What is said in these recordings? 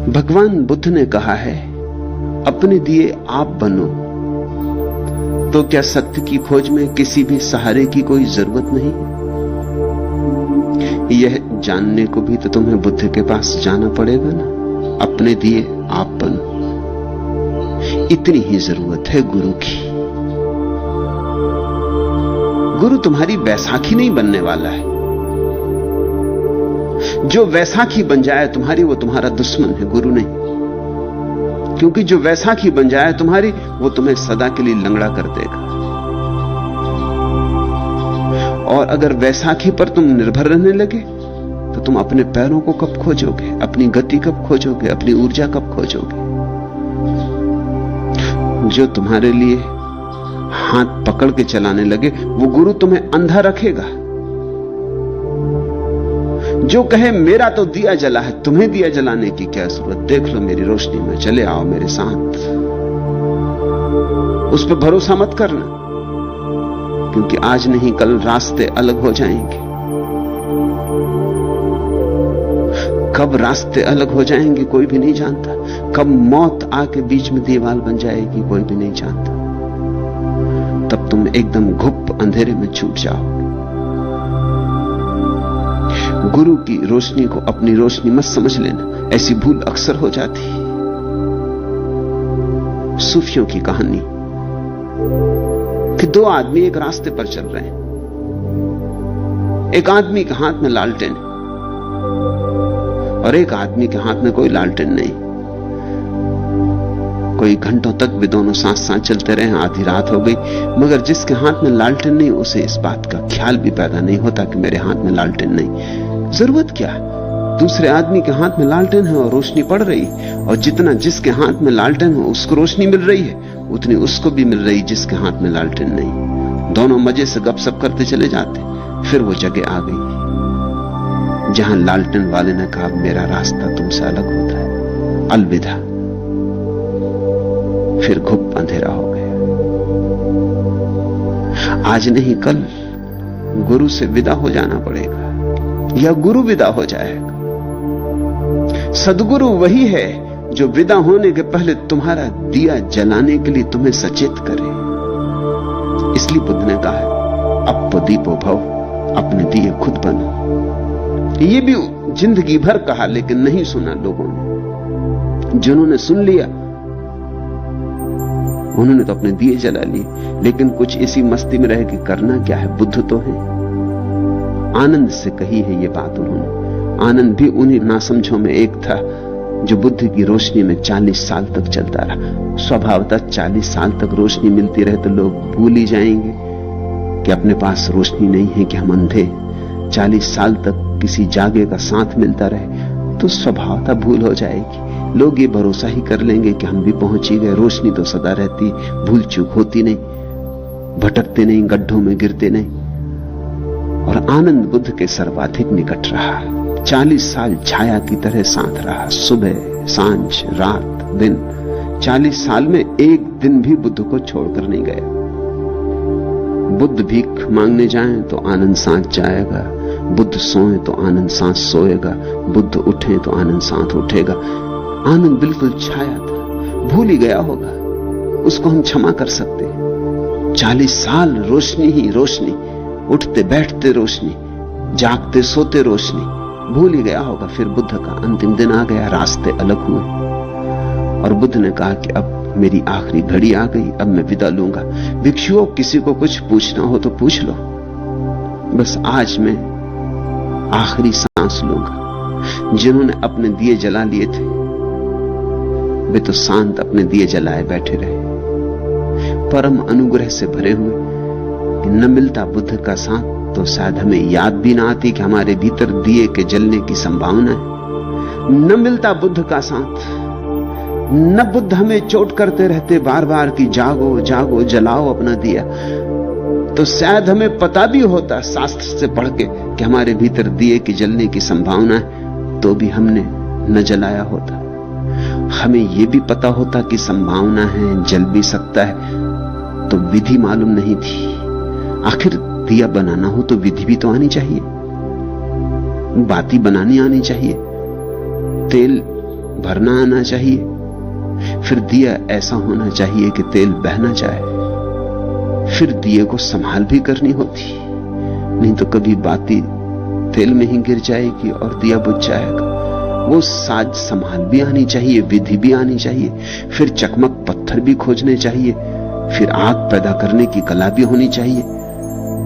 भगवान बुद्ध ने कहा है, अपने दिए आप बनो। तो क्या सत्य की खोज में किसी भी सहारे की कोई जरूरत नहीं? यह जानने को भी तो तुम्हें बुद्ध के पास जाना पड़ेगा ना। अपने दिए आप बनो, इतनी ही जरूरत है गुरु की। गुरु तुम्हारी बैसाखी नहीं बनने वाला है। जो वैसाखी बन जाए तुम्हारी, वो तुम्हारा दुश्मन है, गुरु नहीं। क्योंकि जो वैसाखी बन जाए तुम्हारी, वो तुम्हें सदा के लिए लंगड़ा कर देगा। और अगर वैसाखी पर तुम निर्भर रहने लगे तो तुम अपने पैरों को कब खोजोगे, अपनी गति कब खोजोगे, अपनी ऊर्जा कब खोजोगे? जो तुम्हारे लिए हाथ पकड़ के चलाने लगे, वो गुरु तुम्हें अंधा रखेगा। जो कहे मेरा तो दिया जला है, तुम्हें दिया जलाने की क्या जरूरत, देख लो मेरी रोशनी में, चले आओ मेरे साथ, उस पर भरोसा मत करना। क्योंकि आज नहीं कल रास्ते अलग हो जाएंगे। कब रास्ते अलग हो जाएंगे कोई भी नहीं जानता। कब मौत आके बीच में दीवार बन जाएगी कोई भी नहीं जानता। तब तुम एकदम घुप अंधेरे में छूट जाओ। गुरु की रोशनी को अपनी रोशनी मत समझ लेना, ऐसी भूल अक्सर हो जाती है। सूफियों की कहानी कि दो आदमी एक रास्ते पर चल रहे हैं। एक आदमी के हाथ में लालटेन और एक आदमी के हाथ में कोई लालटेन नहीं। कोई घंटों तक भी दोनों साथ साथ चलते रहे, आधी रात हो गई, मगर जिसके हाथ में लालटेन नहीं, उसे इस बात का ख्याल भी पैदा नहीं होता कि मेरे हाथ में लालटेन नहीं। जरूरत क्या? दूसरे आदमी के हाथ में लालटेन है और रोशनी पड़ रही, और जितना जिसके हाथ में लालटेन हो उसको रोशनी मिल रही है, उतनी उसको भी मिल रही जिसके हाथ में लालटेन नहीं। दोनों मजे से गपशप करते चले जाते। फिर वो जगह आ गई जहां लालटेन वाले ने कहा, मेरा रास्ता तुमसे अलग होता है, अलविदा। फिर घुप अंधेरा हो गया। आज नहीं कल गुरु से विदा हो जाना पड़ेगा, या गुरु विदा हो जाएगा। सदगुरु वही है जो विदा होने के पहले तुम्हारा दिया जलाने के लिए तुम्हें सचेत करे। इसलिए बुद्ध ने कहा है, अप्पो दीपो भव, अपने दिए खुद बनो। ये भी जिंदगी भर कहा, लेकिन नहीं सुना लोगों ने। जिन्होंने सुन लिया उन्होंने तो अपने दिए जला लिए, लेकिन कुछ इसी मस्ती में रह के करना क्या है। बुद्ध तो है। आनंद से कही है ये बात उन्होंने। आनंद भी उन्हीं नासमझों में एक था जो बुद्ध की रोशनी में 40 साल तक चलता रहा। स्वभावतः 40 साल तक रोशनी मिलती रहे तो लोग भूल ही जाएंगे कि अपने पास रोशनी नहीं है, कि हम अंधे। 40 साल तक किसी जागे का साथ मिलता रहे तो स्वभावतः भूल हो जाएगी। लोग ये भरोसा ही कर लेंगे कि हम भी पहुंच ही गए। रोशनी तो सदा रहती, भूल चूक होती नहीं, भटकते नहीं, गड्ढों में गिरते नहीं। और आनंद बुद्ध के सर्वाधिक निकट रहा। 40 साल छाया की तरह साथ रहा, सुबह सांझ रात दिन। 40 साल में एक दिन भी बुद्ध को छोड़कर नहीं गया। बुद्ध भीख मांगने जाएं तो आनंद साथ जाएगा, बुद्ध सोए तो आनंद साथ सोएगा, बुद्ध उठे तो आनंद साथ उठेगा। आनंद बिल्कुल छाया था, भूल ही गया होगा, उसको हम क्षमा कर सकते हैं। 40 साल रोशनी ही रोशनी, उठते बैठते रोशनी, जागते सोते रोशनी, भूल ही गया होगा। फिर बुद्ध का अंतिम दिन आ गया, रास्ते अलग हुए और बुद्ध ने कहा कि अब मेरी आखिरी घड़ी आ गई, अब मैं विदा लूंगा। भिक्षुओं, किसी को कुछ पूछना हो तो पूछ लो, बस आज मैं आखिरी सांस लूंगा। जिन्होंने अपने दिए जला लिए थे वे तो शांत अपने दिए जलाए बैठे रहे, परम अनुग्रह से भरे हुए। न मिलता बुद्ध का साथ तो शायद हमें याद भी ना आती कि हमारे भीतर दिए के जलने की संभावना है। न मिलता बुद्ध का साथ, न बुद्ध हमें चोट करते रहते बार बार कि जागो जागो जलाओ अपना दिया, तो शायद हमें पता भी होता शास्त्र से पढ़ के कि हमारे भीतर दिए की जलने की संभावना है, तो भी हमने न जलाया होता। हमें यह भी पता होता कि संभावना है, जल भी सकता है, तो विधि मालूम नहीं थी। आखिर दिया बनाना हो तो विधि भी तो आनी चाहिए, बाती बनानी आनी चाहिए, तेल भरना आना चाहिए, फिर दिया ऐसा होना चाहिए कि तेल बह ना जाए, फिर दिए को संभाल भी करनी होती, नहीं तो कभी बाती तेल में ही गिर जाएगी और दिया बुझ जाएगा। वो साज संभाल भी आनी चाहिए, विधि भी आनी चाहिए, फिर चकमक पत्थर भी खोजने चाहिए, फिर आग पैदा करने की कला भी होनी चाहिए।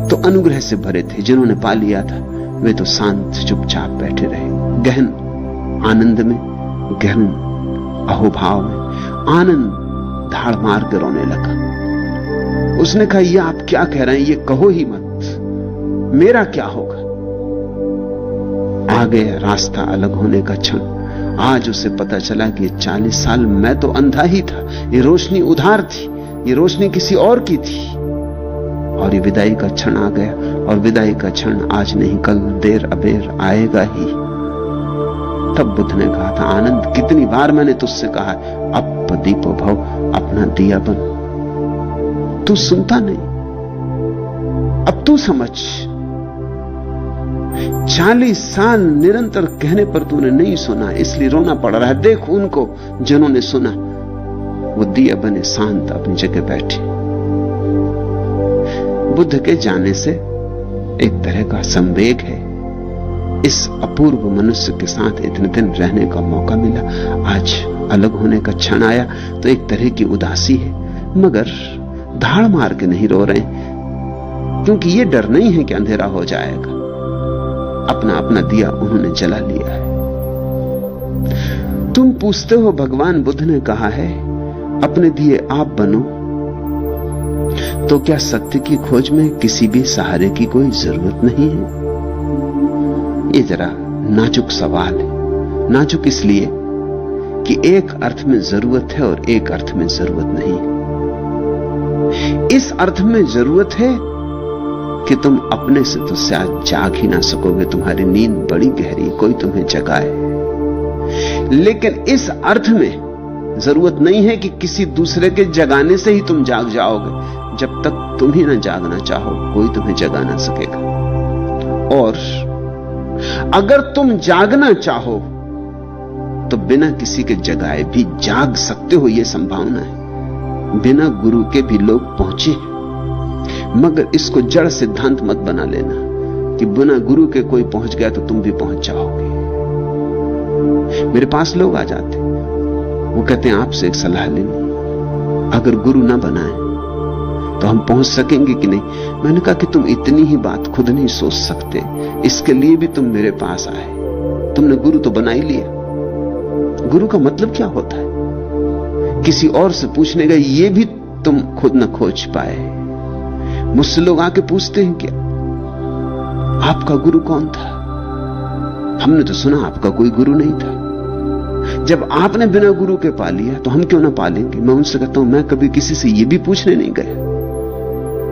तो अनुग्रह से भरे थे जिन्होंने पा लिया था, वे तो शांत चुपचाप बैठे रहे, गहन आनंद में, गहन अहोभाव में। आनंद धाड़ मार कर रोने लगा। उसने कहा, ये आप क्या कह रहे हैं, ये कहो ही मत, मेरा क्या होगा। आ गया रास्ता अलग होने का क्षण। आज उसे पता चला कि 40 साल मैं तो अंधा ही था, ये रोशनी उधार थी, ये रोशनी किसी और की थी। और ये विदाई का क्षण आ गया, और विदाई का क्षण आज नहीं कल देर अबेर आएगा ही। तब बुद्ध ने कहा था, आनंद कितनी बार मैंने तुझसे कहा, अब दीपो भव, अपना दिया बन। तू सुनता नहीं, अब तू समझ। 40 साल निरंतर कहने पर तूने नहीं सुना, इसलिए रोना पड़ रहा है। देख उनको जिन्होंने सुना, वो दिया बने शांत अपनी जगह बैठे। बुद्ध के जाने से एक तरह का संवेग है। इस अपूर्व मनुष्य के साथ इतने दिन रहने का मौका मिला, आज अलग होने का क्षण आया तो एक तरह की उदासी है, मगर धाड़ मार के नहीं रो रहे, क्योंकि ये डर नहीं है कि अंधेरा हो जाएगा। अपना अपना दिया उन्होंने जला लिया है। तुम पूछते हो, भगवान बुद्ध ने कहा है अपने दिए आप बनो, तो क्या सत्य की खोज में किसी भी सहारे की कोई जरूरत नहीं है? ये जरा नाजुक सवाल है। नाजुक इसलिए कि एक अर्थ में जरूरत है और एक अर्थ में जरूरत नहीं। इस अर्थ में जरूरत है कि तुम अपने से तो शायद जाग ही ना सकोगे, तुम्हारी नींद बड़ी गहरी, कोई तुम्हें जगाए। लेकिन इस अर्थ में जरूरत नहीं है कि किसी दूसरे के जगाने से ही तुम जाग जाओगे। जब तक तुम ही ना जागना चाहो, कोई तुम्हें जगा ना सकेगा। और अगर तुम जागना चाहो तो बिना किसी के जगाए भी जाग सकते हो, यह संभावना है। बिना गुरु के भी लोग पहुंचे, मगर इसको जड़ सिद्धांत मत बना लेना कि बिना गुरु के कोई पहुंच गया तो तुम भी पहुंच जाओगे। मेरे पास लोग आ जाते, वो कहते हैं आपसे एक सलाह लेनी, अगर गुरु ना बनाए तो हम पहुंच सकेंगे कि नहीं। मैंने कहा कि तुम इतनी ही बात खुद नहीं सोच सकते, इसके लिए भी तुम मेरे पास आए। तुमने गुरु तो बना ही लिया। गुरु का मतलब क्या होता है? किसी और से पूछने गए, ये भी तुम खुद न खोज पाए। मुझसे लोग आके पूछते हैं कि आपका गुरु कौन था? हमने तो सुना आपका कोई गुरु नहीं था। जब आपने बिना गुरु के पा लिया तो हम क्यों ना पालेंगे? मैं उनसे कहता हूं, मैं कभी किसी से यह भी पूछने नहीं गया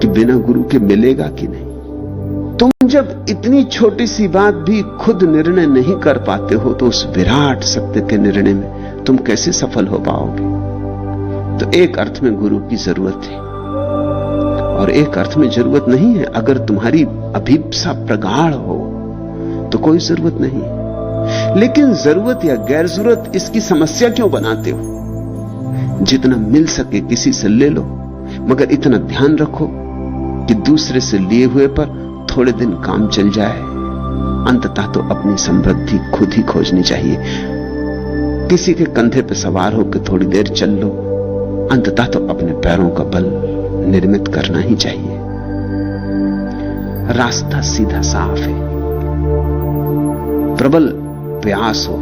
कि बिना गुरु के मिलेगा कि नहीं। तुम जब इतनी छोटी सी बात भी खुद निर्णय नहीं कर पाते हो, तो उस विराट सत्य के निर्णय में तुम कैसे सफल हो पाओगे? तो एक अर्थ में गुरु की जरूरत है और एक अर्थ में जरूरत नहीं है। अगर तुम्हारी अभिप्सा प्रगाढ़ हो तो कोई जरूरत नहीं। लेकिन जरूरत या गैर जरूरत, इसकी समस्या क्यों बनाते हो? जितना मिल सके किसी से ले लो, मगर इतना ध्यान रखो कि दूसरे से लिए हुए पर थोड़े दिन काम चल जाए। अंततः तो अपनी समृद्धि खुद ही खोजनी चाहिए। किसी के कंधे पर सवार होकर थोड़ी देर चल लो, अंततः तो अपने पैरों का बल निर्मित करना ही चाहिए। रास्ता सीधा साफ है। प्रबल प्रयास हो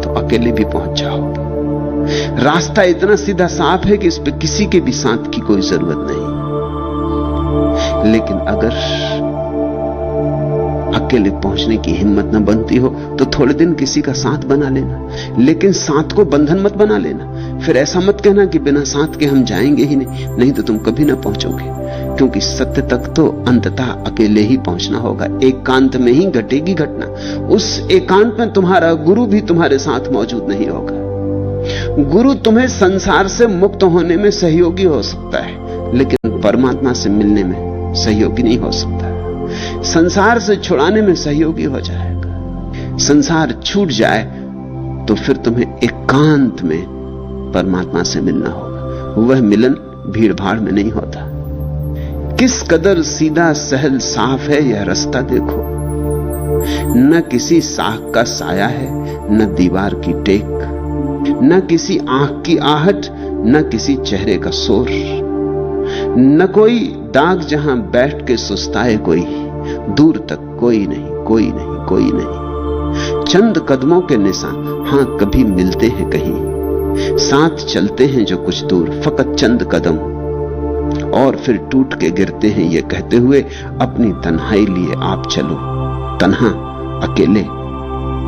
तो अकेले भी पहुंच जाओगे। रास्ता इतना सीधा साफ है कि इस पे किसी के भी साथ की कोई जरूरत नहीं। लेकिन अगर अकेले पहुंचने की हिम्मत न बनती हो तो थोड़े दिन किसी का साथ बना लेना, लेकिन साथ को बंधन मत बना लेना। फिर ऐसा मत कहना कि बिना साथ के हम जाएंगे ही नहीं तो तुम कभी ना पहुंचोगे। क्योंकि सत्य तक तो अंततः अकेले ही पहुंचना होगा। एकांत में ही घटेगी घटना। उस एकांत में तुम्हारा गुरु भी तुम्हारे साथ मौजूद नहीं होगा। गुरु तुम्हें संसार से मुक्त होने में सहयोगी हो सकता है, लेकिन परमात्मा से मिलने में सहयोगी नहीं हो सकता। संसार से छुड़ाने में सहयोगी हो जाएगा। संसार छूट जाए तो फिर तुम्हें एकांत में परमात्मा से मिलना होगा। वह मिलन भीड़ भाड़ में नहीं होता। किस कदर सीधा सहल साफ है यह रास्ता देखो, न किसी साख का साया है, न दीवार की टेक, न किसी आंख की आहट, न किसी चेहरे का शोर, न कोई दाग जहां बैठ के सुस्ताए कोई, दूर तक कोई नहीं, कोई नहीं, कोई नहीं। चंद कदमों के निशान, हां कभी मिलते हैं कहीं, साथ चलते हैं जो कुछ दूर, फकत चंद कदम, और फिर टूट के गिरते हैं ये कहते हुए, अपनी तन्हाई लिए आप चलो, तन्हा अकेले,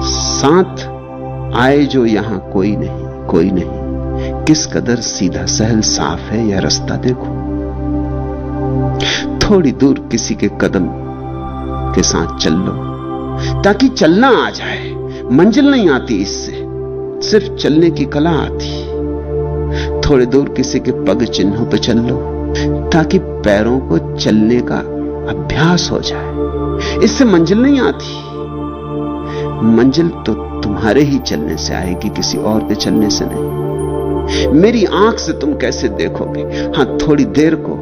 साथ आए जो यहां कोई नहीं, कोई नहीं। किस कदर सीधा सहल साफ है यह रास्ता देखो। थोड़ी दूर किसी के कदम के साथ चल लो, ताकि चलना आ जाए। मंजिल नहीं आती इससे, सिर्फ चलने की कला आती। थोड़ी दूर किसी के पग चिन्हों पर चल लो, ताकि पैरों को चलने का अभ्यास हो जाए। इससे मंजिल नहीं आती, मंजिल तो तुम्हारे ही चलने से आएगी, किसी और के चलने से नहीं। मेरी आंख से तुम कैसे देखोगे? हां, थोड़ी देर को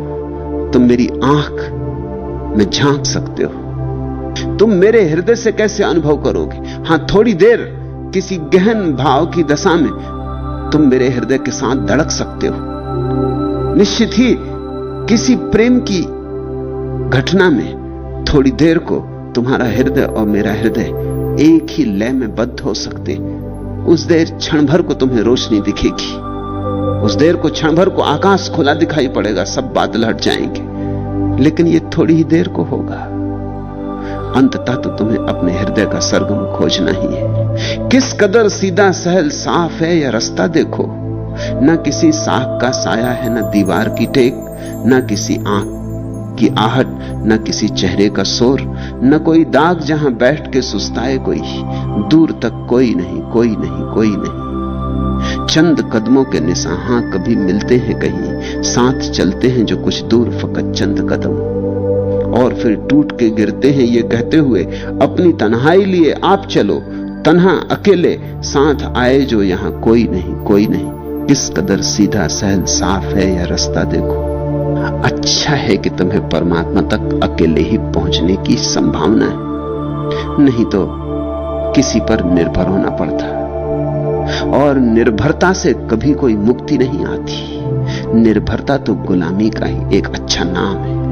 तुम मेरी आंख में झांक सकते हो। तुम मेरे हृदय से कैसे अनुभव करोगे? हां, थोड़ी देर किसी गहन भाव की दशा में तुम मेरे हृदय के साथ धड़क सकते हो। निश्चित ही किसी प्रेम की घटना में थोड़ी देर को तुम्हारा हृदय और मेरा हृदय एक ही लय में बद्ध हो सकते। उस देर क्षण भर को तुम्हें रोशनी दिखेगी, उस देर को क्षण भर को आकाश खुला दिखाई पड़ेगा, सब बादल हट जाएंगे, लेकिन ये थोड़ी ही देर को होगा। अंततः तो तुम्हें अपने हृदय का सरगम खोजना ही है। किस कदर सीधा सहल साफ है यह रास्ता देखो, न किसी साख का साया है, न दीवार की टेक, न किसी आंख की आहट, न किसी चेहरे का शोर, न कोई दाग जहां बैठ के सुस्ताए कोई, दूर तक कोई नहीं, कोई नहीं, कोई नहीं। चंद कदमों के निशान, हां कभी मिलते हैं कहीं, साथ चलते हैं जो कुछ दूर, फकत चंद कदम, और फिर टूट के गिरते हैं ये कहते हुए, अपनी तन्हाई लिए आप चलो, तन्हा अकेले, साथ आए जो यहां कोई नहीं, कोई नहीं। किस कदर सीधा सहल साफ है यह रास्ता देखो। अच्छा है कि तुम्हें परमात्मा तक अकेले ही पहुंचने की संभावना है, नहीं तो किसी पर निर्भर होना पड़ता, और निर्भरता से कभी कोई मुक्ति नहीं आती। निर्भरता तो गुलामी का ही एक अच्छा नाम है।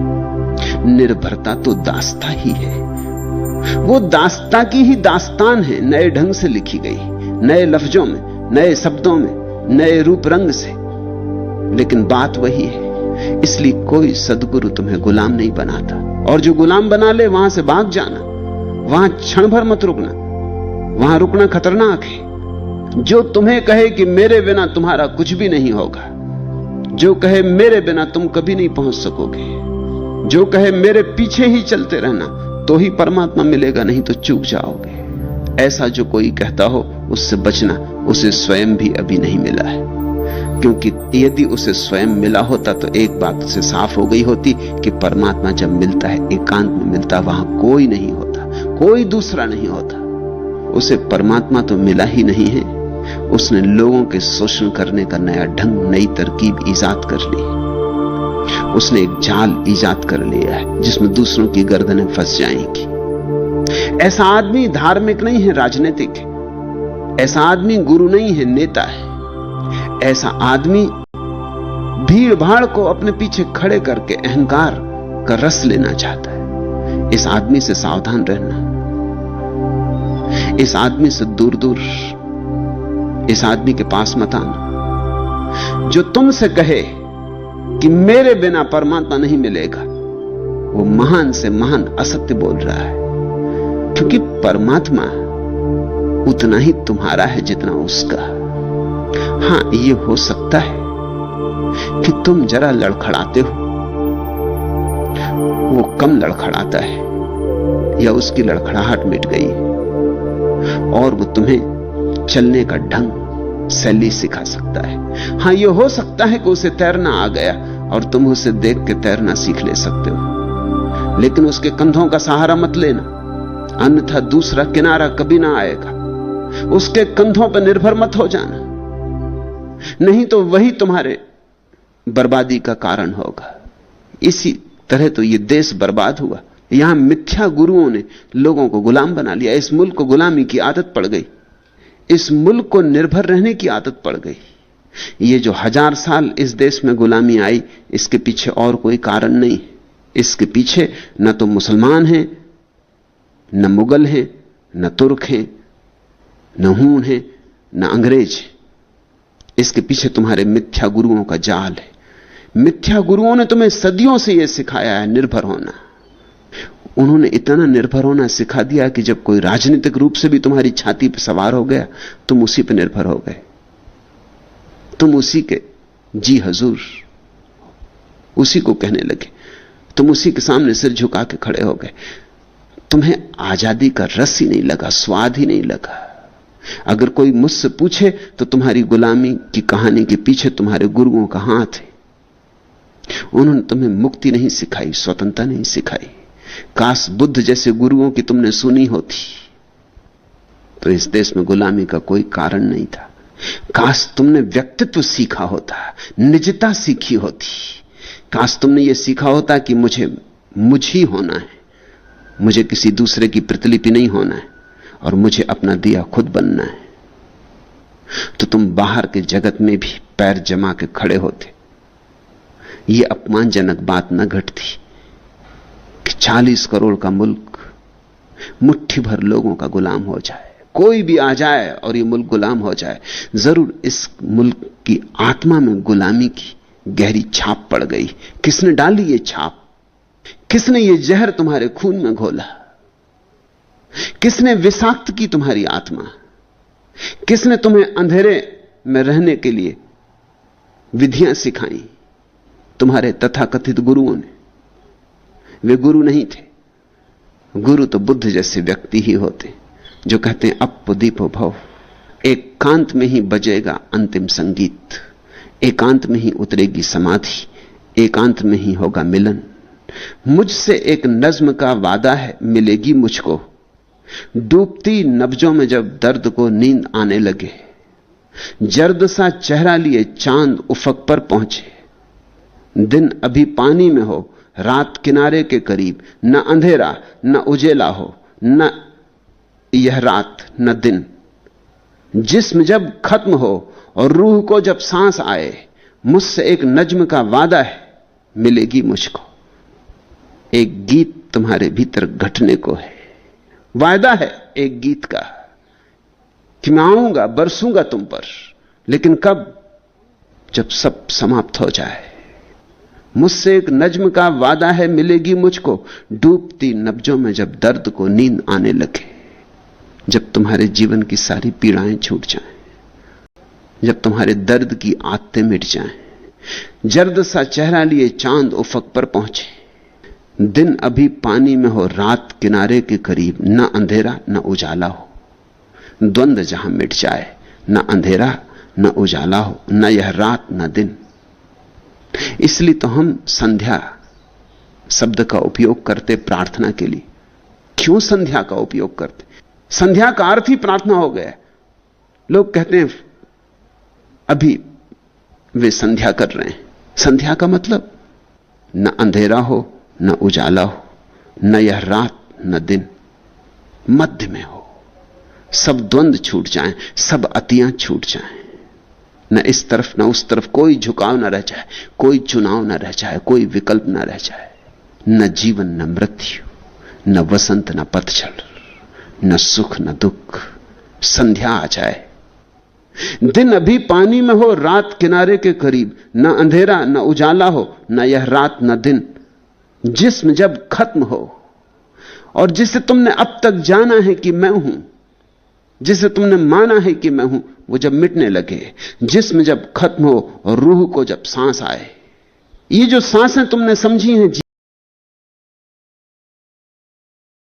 निर्भरता तो दास्ता ही है, वो दास्ता की ही दास्तान है, नए ढंग से लिखी गई, नए लफ्जों में, नए शब्दों में, नए रूप रंग से, लेकिन बात वही है। इसलिए कोई सद्गुरु तुम्हें गुलाम नहीं बनाता, और जो गुलाम बना ले वहां से भाग जाना, वहां क्षण भर मत रुकना, वहां रुकना खतरनाक है। जो तुम्हें कहे कि मेरे बिना तुम्हारा कुछ भी नहीं होगा, जो कहे मेरे बिना तुम कभी नहीं पहुंच सकोगे, जो कहे मेरे पीछे ही चलते रहना तो ही परमात्मा मिलेगा, नहीं तो चूक जाओगे, ऐसा जो कोई कहता हो उससे बचना। उसे स्वयं भी अभी नहीं मिला है, क्योंकि यदि उसे स्वयं मिला होता तो एक बात उसे साफ हो गई होती कि परमात्मा जब मिलता है, एकांत में मिलता, वहां कोई नहीं होता, कोई दूसरा नहीं होता। उसे परमात्मा तो मिला ही नहीं है, उसने लोगों के शोषण करने का नया ढंग, नई तरकीब ईजाद कर ली। उसने एक जाल ईजाद कर लिया है जिसमें दूसरों की गर्दनें फंस जाएंगी। ऐसा आदमी धार्मिक नहीं है, राजनीतिक है। ऐसा आदमी गुरु नहीं है, नेता है। ऐसा आदमी भीड़ भाड़ को अपने पीछे खड़े करके अहंकार का रस लेना चाहता है। इस आदमी से सावधान रहना, इस आदमी से दूर दूर, इस आदमी के पास मत आना। जो तुमसे कहे कि मेरे बिना परमात्मा नहीं मिलेगा, वो महान से महान असत्य बोल रहा है, क्योंकि परमात्मा उतना ही तुम्हारा है जितना उसका। हां, ये हो सकता है कि तुम जरा लड़खड़ाते हो, वो कम लड़खड़ाता है, या उसकी लड़खड़ाहट मिट गई और वो तुम्हें चलने का ढंग, शैली सिखा सकता है। हां, ये हो सकता है कि उसे तैरना आ गया और तुम उसे देख के तैरना सीख ले सकते हो, लेकिन उसके कंधों का सहारा मत लेना, अन्यथा दूसरा किनारा कभी ना आएगा। उसके कंधों पर निर्भर मत हो जाना, नहीं तो वही तुम्हारे बर्बादी का कारण होगा। इसी तरह तो ये देश बर्बाद हुआ। यहां मिथ्या गुरुओं ने लोगों को गुलाम बना लिया। इस मुल्क को गुलामी की आदत पड़ गई, इस मुल्क को निर्भर रहने की आदत पड़ गई। ये जो 1000 साल इस देश में गुलामी आई, इसके पीछे और कोई कारण नहीं। इसके पीछे न तो मुसलमान हैं, न मुगल हैं, न तुर्क हैं, न हून हैं, न अंग्रेज। इसके पीछे तुम्हारे मिथ्या गुरुओं का जाल है। मिथ्या गुरुओं ने तुम्हें सदियों से यह सिखाया है निर्भर होना। उन्होंने इतना निर्भर होना सिखा दिया कि जब कोई राजनीतिक रूप से भी तुम्हारी छाती पर सवार हो गया, तुम उसी पर निर्भर हो गए। तुम उसी के जी हजूर, उसी को कहने लगे। तुम उसी के सामने सिर झुका के खड़े हो गए। तुम्हें आजादी का रस ही नहीं लगा, स्वाद ही नहीं लगा। अगर कोई मुझसे पूछे तो तुम्हारी गुलामी की कहानी के पीछे तुम्हारे गुरुओं का हाथ है। उन्होंने तुम्हें मुक्ति नहीं सिखाई, स्वतंत्रता नहीं सिखाई। काश बुद्ध जैसे गुरुओं की तुमने सुनी होती तो इस देश में गुलामी का कोई कारण नहीं था। काश तुमने व्यक्तित्व सीखा होता, निजता सीखी होती। काश तुमने यह सीखा होता कि मुझे मुझ ही होना है, मुझे किसी दूसरे की प्रतिलिपि नहीं होना है और मुझे अपना दिया खुद बनना है। तो तुम बाहर के जगत में भी पैर जमा के खड़े होते। यह अपमानजनक बात न घटती कि 40 करोड़ का मुल्क मुट्ठी भर लोगों का गुलाम हो जाए। कोई भी आ जाए और यह मुल्क गुलाम हो जाए। जरूर इस मुल्क की आत्मा में गुलामी की गहरी छाप पड़ गई। किसने डाली ये छाप? किसने ये जहर तुम्हारे खून में घोला? किसने विषाक्त की तुम्हारी आत्मा? किसने तुम्हें अंधेरे में रहने के लिए विधियां सिखाई? तुम्हारे तथाकथित गुरुओं ने। वे गुरु नहीं थे। गुरु तो बुद्ध जैसे व्यक्ति ही होते जो कहते हैं अप्पो दीपो भव, एकांत में ही बजेगा अंतिम संगीत, एकांत में ही उतरेगी समाधि, एकांत में ही होगा मिलन। मुझसे एक नज्म का वादा है मिलेगी मुझको, डूबती नब्जों में जब दर्द को नींद आने लगे, जर्द सा चेहरा लिए चांद उफक पर पहुंचे, दिन अभी पानी में हो रात किनारे के करीब, न अंधेरा न उजेला हो, न यह रात न दिन, जिस्म जब खत्म हो और रूह को जब सांस आए, मुझसे एक नज्म का वादा है मिलेगी मुझको। एक गीत तुम्हारे भीतर घटने को है, वायदा है एक गीत का कि मैं आऊंगा, बरसूंगा तुम पर, लेकिन कब? जब सब समाप्त हो जाए। मुझसे एक नज्म का वादा है मिलेगी मुझको, डूबती नब्जों में जब दर्द को नींद आने लगे, जब तुम्हारे जीवन की सारी पीड़ाएं छूट जाएं, जब तुम्हारे दर्द की आदतें मिट जाएं, जर्द सा चेहरा लिए चांद उफक पर पहुंचे, दिन अभी पानी में हो रात किनारे के करीब, न अंधेरा न उजाला हो, द्वंद्व जहां मिट जाए, न अंधेरा न उजाला हो, न यह रात न दिन। इसलिए तो हम संध्या शब्द का उपयोग करते प्रार्थना के लिए। क्यों संध्या का उपयोग करते? संध्या का अर्थ ही प्रार्थना हो गया। लोग कहते हैं अभी वे संध्या कर रहे हैं। संध्या का मतलब न अंधेरा हो न उजाला हो, न यह रात न दिन, मध्य में हो। सब द्वंद्व छूट जाएं, सब अतियां छूट जाएं, न इस तरफ न उस तरफ कोई झुकाव न रह जाए, कोई चुनाव न रह जाए, कोई विकल्प न रह जाए, न जीवन न मृत्यु, न वसंत न पतझड़, न सुख न दुख। संध्या आ जाए। दिन अभी पानी में हो रात किनारे के करीब, न अंधेरा न उजाला हो, न यह रात न दिन, जिस्म जब खत्म हो और जिसे तुमने अब तक जाना है कि मैं हूं, जिसे तुमने माना है कि मैं हूं, वो जब मिटने लगे, जिस्म जब खत्म हो और रूह को जब सांस आए। ये जो सांसें तुमने समझी हैं